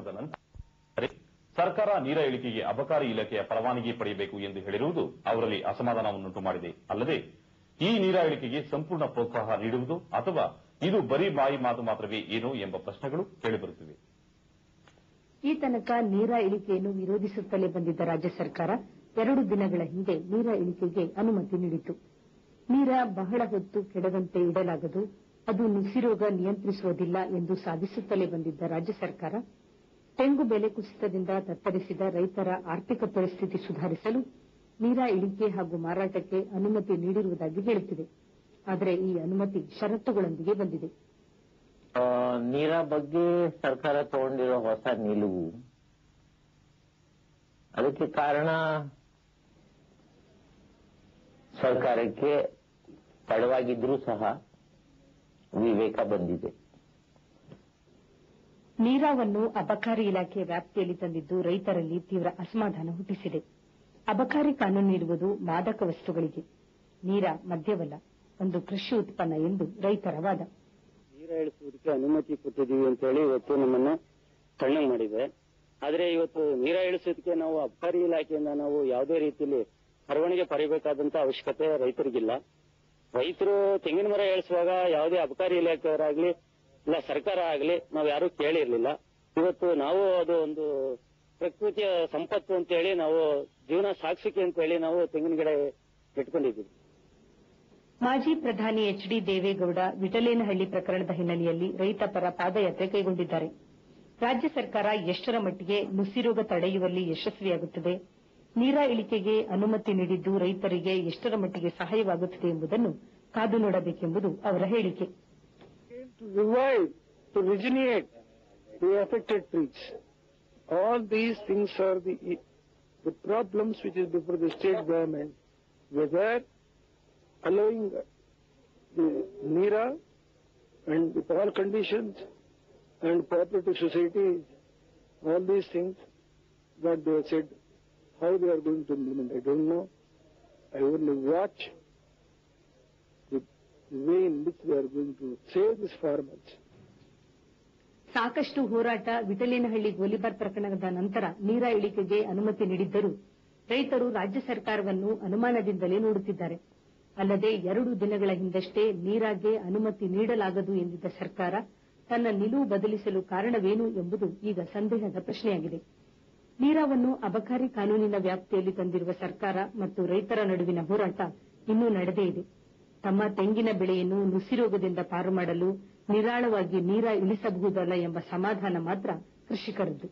ನಂತರ ಸರ್ಕಾರ ನೀರ ಇಳಿಕೆಗೆ ಅಬಕಾರಿ ಇಲಾಖೆಯ ಪರವಾನಗಿ ಪಡೆಯಬೇಕು ಎಂದು ಹೇಳಿರುವುದು ಅವರಲ್ಲಿ ಅಸಮಾಧಾನವನ್ನುಂಟು ಮಾಡಿದೆ. ಅಲ್ಲದೆ ಈ ನೀರ ಇಳಿಕೆಗೆ ಸಂಪೂರ್ಣ ಪ್ರೋತ್ಸಾಹ ನೀಡುವುದು ಅಥವಾ ಇದು ಬರೀ ಬಾಯಿ ಮಾತು ಮಾತ್ರವೇ ಏನೋ ಎಂಬ ಪ್ರಶ್ನೆಗಳು ಕೇಳಿಬರುತ್ತಿವೆ. ಈ ತನಕ ನೀರ ಇಳಿಕೆಯನ್ನು ವಿರೋಧಿಸುತ್ತಲೇ ಬಂದಿದ್ದ ರಾಜ್ಯ ಸರ್ಕಾರ 2 ದಿನಗಳ ಹಿಂದೆ ನೀರ ಇಳಿಕೆಗೆ ಅನುಮತಿ ನೀಡಿತು. ನೀರ ಬಹಳ ಹೊತ್ತು ಕೆಡದಂತೆ ಇಡಲಾಗದು, ಅದು ನುಸಿರೋಗ ನಿಯಂತ್ರಿಸುವುದಿಲ್ಲ ಎಂದು ಸಾಧಿಸುತ್ತಲೇ ಬಂದಿದ್ದ ರಾಜ್ಯ ಸರ್ಕಾರ ತೆಂಗು ಬೆಲೆ ಕುಸಿತದಿಂದ ತತ್ತರಿಸಿದ ರೈತರ ಆರ್ಥಿಕ ಪರಿಸ್ಥಿತಿ ಸುಧಾರಿಸಲು ನೀರ ಇಳಿಕೆ ಹಾಗೂ ಮಾರಾಟಕ್ಕೆ ಅನುಮತಿ ನೀಡಿರುವುದಾಗಿ ಹೇಳುತ್ತಿದೆ. ಆದರೆ ಈ ಅನುಮತಿ ಷರತ್ತುಗಳೊಂದಿಗೆ ಬಂದಿದೆ. ನೀರ ಬಗ್ಗೆ ಸರ್ಕಾರ ತಗೊಂಡಿರೋ ಹೊಸ ನಿಲುವು, ಅದಕ್ಕೆ ಕಾರಣ ಸರ್ಕಾರಕ್ಕೆ ತಡವಾಗಿದ್ರೂ ಸಹ ವಿವೇಕ ಬಂದಿದೆ. ನೀರಾವನ್ನು ಅಬಕಾರಿ ಇಲಾಖೆ ವ್ಯಾಪ್ತಿಯಲ್ಲಿ ತಂದಿದ್ದು ರೈತರಲ್ಲಿ ತೀವ್ರ ಅಸಮಾಧಾನ ಹುಟ್ಟಿಸಿದೆ. ಅಬಕಾರಿ ಕಾನೂನು ಇರುವುದು ಮಾದಕ ವಸ್ತುಗಳಿಗೆ, ನೀರ ಮದ್ಯವಲ್ಲ, ಒಂದು ಕೃಷಿ ಉತ್ಪನ್ನ ಎಂದು ರೈತರ ವಾದ. ನೀರ ಇಳಿಸುವುದಕ್ಕೆ ಅನುಮತಿ ಕೊಟ್ಟಿದ್ದೀವಿ ಅಂತ ಹೇಳಿ ಇವತ್ತು ನಮ್ಮನ್ನ ತಣ್ಣಗೆ ಮಾಡಿದೆ. ಆದ್ರೆ ಇವತ್ತು ನೀರ ಇಳಿಸೋದಕ್ಕೆ ನಾವು ಅಬಕಾರಿ ಇಲಾಖೆಯಿಂದ ನಾವು ಯಾವುದೇ ರೀತಿಯಲ್ಲಿ ಪರವಾನಗಿ ಪಡೆಯಬೇಕಾದಂತ ಅವಶ್ಯಕತೆ ರೈತರಿಗಿಲ್ಲ. ರೈತರು ತೆಂಗಿನ ಮರ ಇಳಿಸುವಾಗ ಯಾವುದೇ ಅಬಕಾರಿ ಇಲಾಖೆಯವರಾಗ್ಲಿ ಇಲ್ಲ ಸರ್ಕಾರ ಆಗ್ಲಿ ನಾವು ಯಾರು ಕೇಳಿರ್ಲಿಲ್ಲ. ಇವತ್ತು ನಾವು ಅದು ಒಂದು ಪ್ರಕೃತಿಯ ಸಂಪತ್ತು ಅಂತ ಹೇಳಿ ನಾವು ಜೀವನ ಸಾಗಿಸಿಕೆ ಅಂತ ಹೇಳಿ ನಾವು ತೆಂಗಿನ ಗಿಡ ಇಟ್ಕೊಂಡಿದ್ದೀವಿ. ಮಾಜಿ ಪ್ರಧಾನಿ ಎಚ್.ಡಿ. ದೇವೇಗೌಡ ವಿಠಲೇನಹಳ್ಳಿ ಪ್ರಕರಣದ ಹಿನ್ನೆಲೆಯಲ್ಲಿ ರೈತ ಪರ ಪಾದಯಾತ್ರೆ ಕೈಗೊಂಡಿದ್ದಾರೆ. ರಾಜ್ಯ ಸರ್ಕಾರ ಎಷ್ಟರ ಮಟ್ಟಿಗೆ ನುಸಿರೋಗ ತಡೆಯುವಲ್ಲಿ ಯಶಸ್ವಿಯಾಗುತ್ತದೆ, ನೀರ ಇಳಿಕೆಗೆ ಅನುಮತಿ ನೀಡಿದ್ದು ರೈತರಿಗೆ ಎಷ್ಟರ ಮಟ್ಟಿಗೆ ಸಹಾಯವಾಗುತ್ತದೆ ಎಂಬುದನ್ನು ಕಾದು ನೋಡಬೇಕೆಂಬುದು ಅವರ ಹೇಳಿಕೆ. To regenerate the affected trees. All these things are the problems which is before the state government, whether allowing the NERA and with all conditions and cooperative societies, all these things, what they have said, how they are going to implement, I don't know. I only watch the way in which they are going to save these farmers. ಸಾಕಷ್ಟು ಹೋರಾಟ, ವಿಠಲೇನಹಳ್ಳಿ ಗೋಲಿಬಾರ್ ಪ್ರಕರಣದ ನಂತರ ನೀರ ಇಳಿಕೆಗೆ ಅನುಮತಿ ನೀಡಿದ್ದರೂ ರೈತರು ರಾಜ್ಯ ಸರ್ಕಾರವನ್ನು ಅನುಮಾನದಿಂದಲೇ ನೋಡುತ್ತಿದ್ದಾರೆ. ಅಲ್ಲದೆ 2 ದಿನಗಳ ಹಿಂದಷ್ಟೇ ನೀರಾಗೆ ಅನುಮತಿ ನೀಡಲಾಗದು ಎಂದಿದ್ದ ಸರ್ಕಾರ ತನ್ನ ನಿಲುವು ಬದಲಿಸಲು ಕಾರಣವೇನು ಎಂಬುದು ಈಗ ಸಂದೇಹದ ಪ್ರಶ್ನೆಯಾಗಿದೆ. ನೀರಾವನ್ನು ಅಬಕಾರಿ ಕಾನೂನಿನ ವ್ಯಾಪ್ತಿಯಲ್ಲಿ ತಂದಿರುವ ಸರ್ಕಾರ ಮತ್ತು ರೈತರ ನಡುವಿನ ಹೋರಾಟ ಇನ್ನೂ ನಡೆದೇ ಇದೆ. ತಮ್ಮ ತೆಂಗಿನ ಬೆಳೆಯನ್ನು ನುಸಿರೋಗದಿಂದ ಪಾರು ಮಾಡಲು ನಿರಾಳವಾಗಿ ನೀರ ಇಳಿಸಬಹುದಲ್ಲ ಎಂಬ ಸಮಾಧಾನ ಮಾತ್ರ ಕೃಷಿಕರದ್ದು.